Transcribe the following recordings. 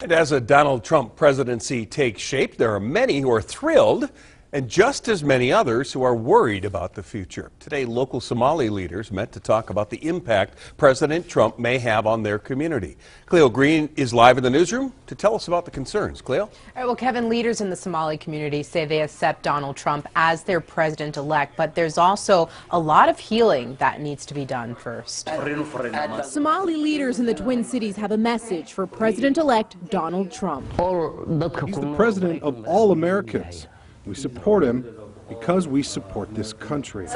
And as a Donald Trump presidency takes shape, there are many who are thrilled and just as many others who are worried about the future. Today, local Somali leaders met to talk about the impact President Trump may have on their community. Cleo Green is live in the newsroom to tell us about the concerns. Cleo? All right, well, Kevin, leaders in the Somali community say they accept Donald Trump as their president-elect, but there's also a lot of healing that needs to be done first. Somali leaders in the Twin Cities have a message for President-elect Donald Trump. He's the president of all Americans. We support him because we support this country.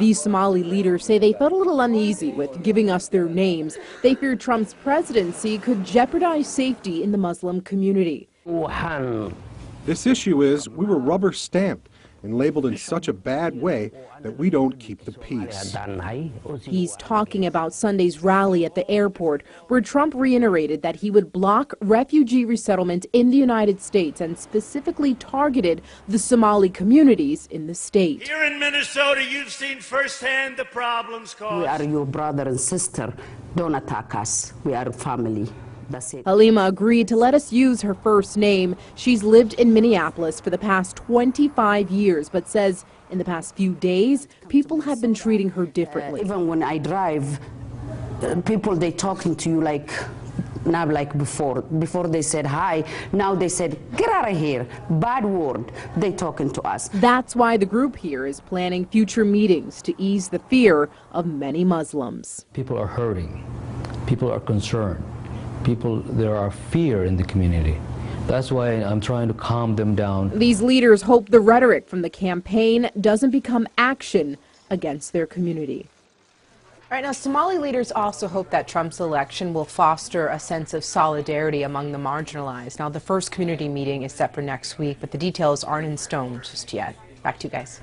These Somali leaders say they felt a little uneasy with giving us their names. They fear Trump's presidency could jeopardize safety in the Muslim community. This issue is we were rubber stamped and labeled in such a bad way that we don't keep the peace. He's talking about Sunday's rally at the airport, where Trump reiterated that he would block refugee resettlement in the United States and specifically targeted the Somali communities in the state. Here in Minnesota, you've seen firsthand the problems caused. We are your brother and sister. Don't attack us. We are family. That's it. Halima agreed to let us use her first name. She's lived in Minneapolis for the past 25 years, but says in the past few days, people have been treating her differently. Even when I drive, people, they talking to you like, not like before. Before they said hi, now they said, get out of here. Bad word. They talking to us. That's why the group here is planning future meetings to ease the fear of many Muslims. People are hurting. People are concerned. There are fear in the community. That's why I'm trying to calm them down. These leaders hope the rhetoric from the campaign doesn't become action against their community. All right, now Somali leaders also hope that Trump's election will foster a sense of solidarity among the marginalized. Now, the first community meeting is set for next week, but the details aren't in stone just yet. Back to you guys.